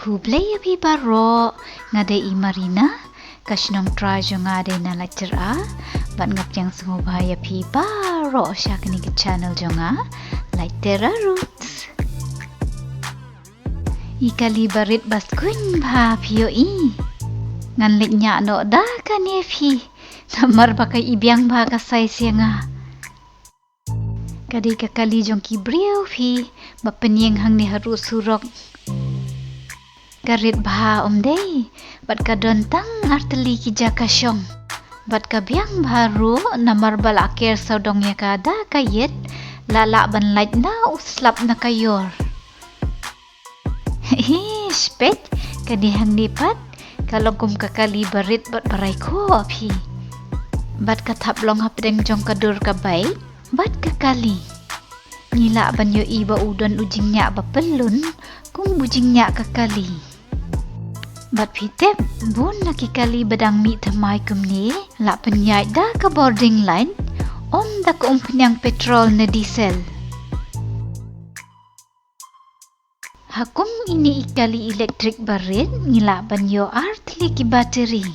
Kublai api baro ngade I Marina kashnong trajo ngade na lecture bat ngap yang sungu bahaya pi baro syakni ke channel jonga lecture roots ikali barit baskun bha pio I ngan lit nya no da kan ye phi namar bakai ibyang bha ka sai sianga kadi ka kali jong ki brieu phi bapenyeng hang ni haru surok Garit bha dei bat ka dontang arteli ki jakasyong bat ka biang baru namar balakir saudong ya kada kayet lala ban light na uslap na kayor spet kadihang nipat kalongkum kakali barit bat barai ko api bat ka taplong hapdeng jong kadur kabay bat kakali nila ban yo iba udon ujingnya bapelun kung bujingnya kakali Bat pitep bun nakikali badang mi tamay kumni la penyai da ka boarding line da ka umpenyang petrol na diesel. Hakum ini ikali elektrik barit ngila banyo artli ki bateri.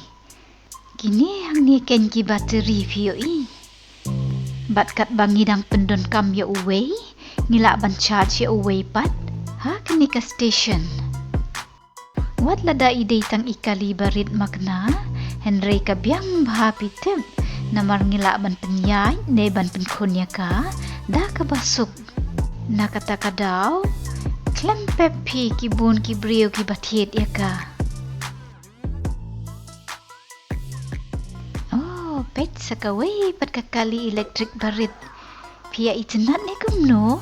Kini hang ni ken ki bateri pio I. Bat kat bangidang pendon kam ya uway ngila ban charge ya uway pat ha kini ka station. Wat lada ide tang ikali barit makna Henry kabyang bahapitib namar ngila ban penyay ne ban penkunya ka da ka basuk nakata ka daw klem pepi kibun kibriyo ki bathiet ya ka oh pet sakaway pat kakali elektrik barit pia itenat ne kumno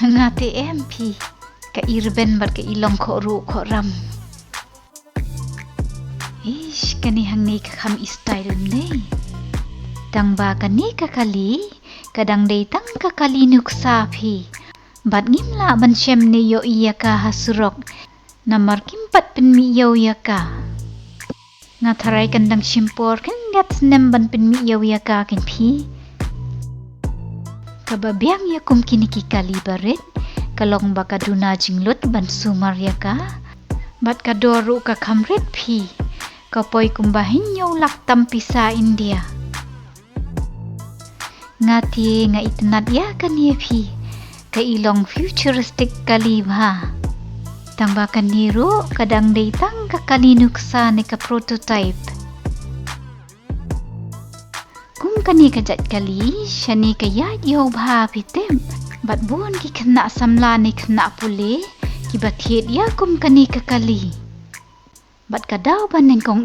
ngati MP ka irben bar ka ilong ko ru ko ram ish kani hang ni ka kham style nei tang ba kani ka kali kadang dei tang ka kali nuksa phi bat ngimla ban shem ne yo iya ka hasurok namar kimpat pen mi yo ya ka ngatharai kandang shimpor kan gat nem ban pen mi yo ya ka ken phi kababyang ya kum kini ki kali barit kalong baka duna jinglut ban sumar ya ka bat ka doru ka kamret phi kapoy kumbahin nyaw laktam pisa India ngati nga itnat ya kan ye phi ka ilong futuristic kalibha tang baka niru kadang deitang ka kalinuksa ne ka prototype kum kani kajat kali shani ka ya yo bha pitem bat buon ki kena samla ni kena pule ki bathiet ya kum kani kakali bat kadaw ban nengkong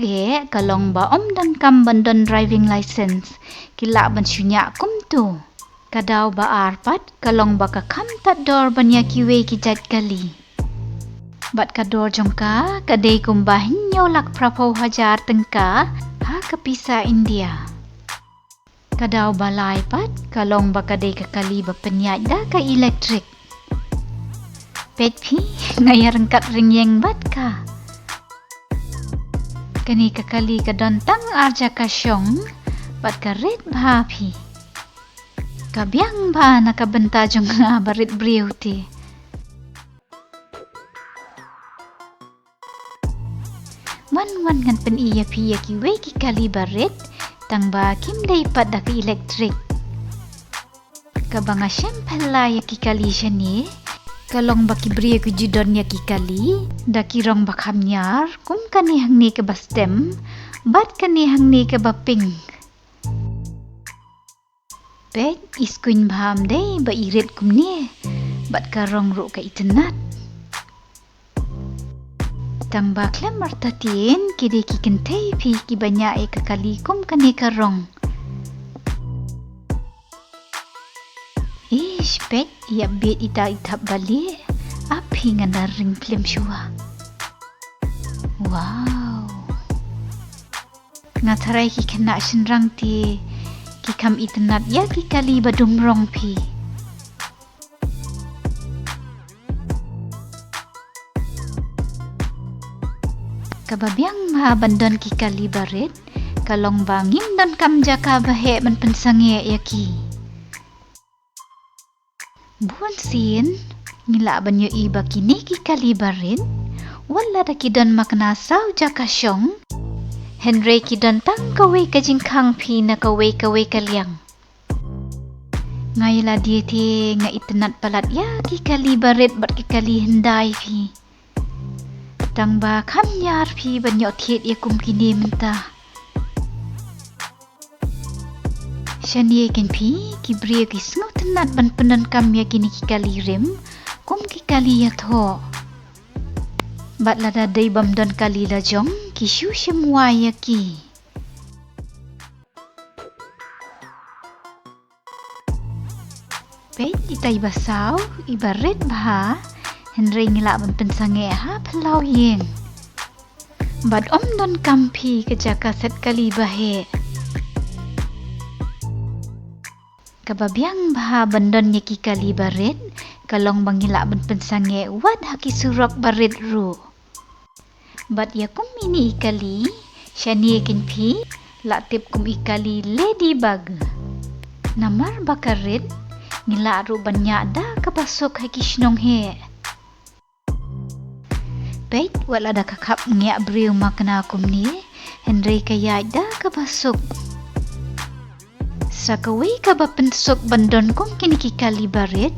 kalong ba dan kam bandon driving license kila ban syunya kum tu kadaw ba arpat kalong ba ka kam tat dor ban ya kiwe ki jat kali bat kador jongka kadai kum ba hinyo lak prapo hajar tengka ha kapisa India Kadaw balay pat kalong bakadey kakali ba penyat da ka elektrik. Pet pi ngayar kat ringyeng bat ka. Kani kakali ka dontang arja kasyong bat ka red bha pi. Kabyang ba nakabenta jong nga barit briw ti. Wan ngan pen iya pi ya ki we ki kali barit tang ba kim day pada ka elektrik kabanga syempela ya kikali shani kalong ba kibriya ku judon ya kikali da kirong ba kamnyar kum kani hang ni ka bastem bat kani hang ni ka baping pet iskuin baham day ba irit kum ni bat karong ru ka itenat tang bakla martatin kidi kikentay pi ki banyae kakalikum kani karong ish pet ya bet ita bali api nganaring film shua wow ngatharai ki kena shenrang ti ki kam itnat ya ki kali badumrong pi kababyang mahabandon ki kali barit kalong bangim don kam jaka bahe ban pensange yaki. Buan sin, ngila banyo iba kini ki kalibarin, wala da kidon makna saw jaka syong, Henry kidon tang kaway kajingkang pi na kaway kalyang. Ngayla dia te nga itenat palat ya ki kalibarit bat ki kali hendai pi. Tang ba kam yar pi banyo thiet ya kum kini mentah. Shani ken pi ki bria ki sngo tenat ban penan kam ya kini ki kali rim kum ki kali ya tho. Bat lada dai bam don kali la jong ki shu semua ya ki. Pet itai basaw ibaret bah Henry ngila ban pensange ha pelau yeng. Bat om don kampi kejaka set kali bahe. Kababiang bah bandon yaki kali baret kalong bangila ban pensange wad haki surok baret ru. Bat ya kum ini ikali shani kin pi latip kum ikali ladybug. Namar bakaret ngila ru banyak da kabasok haki shnong he. Pet wala da kakap ngiak briu makna kum ni Henry kaya da kabasok. Sakaway ka ba pensok bandon kong kini ki kali baret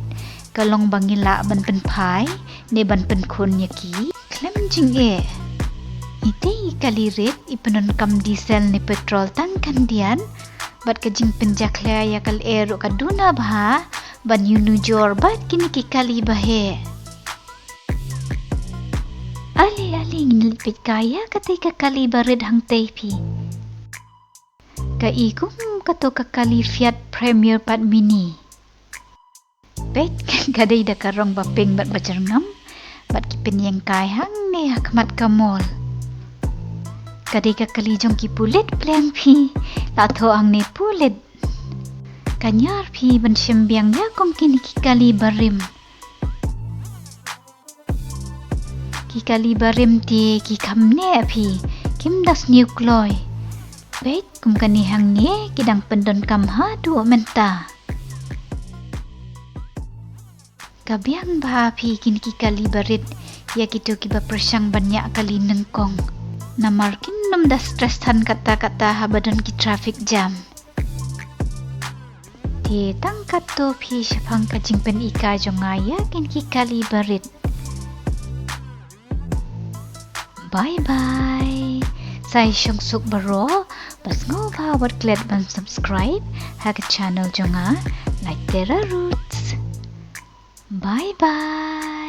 kalong bangila ban penpai ne ban penkun yaki klem jing e. Ite kali ret ipenon kam diesel ni petrol tang kandian bat kajing penjakla ya kal ero kaduna bah ban yunu jor bat kini ki kali bahe. Ali nilipit kaya ketika kali baret hang teipi. Kaikum kato kakali Fiat Premier Pat Mini. Bet kadai da karong bapeng bat bacerngam bat kipin yang kai hang ne hakmat kamol. Kadai kakali jong ki pulet plang pi latho ang ne pulet. Kanyar pi ban sembiang ya kong kini kikali barim. Kikali barim ti kikamne pi kim das nukloy. Bet kum kani hangye kidang pendon kam ha dua menta. Kabiang bahapi kini ki kali barit ya gitu kiba persang banyak kali nengkong. Namar kin num da stress tan kata-kata habadan ki traffic jam. Ti tang kato pi syapang kajing pen ika jongaya kini ki kali barit. Bye bye. Saya Syong Suk Baro, bas ngova wat klet ban subscribe ha ke channel jonga like Terra Roots. Bye bye.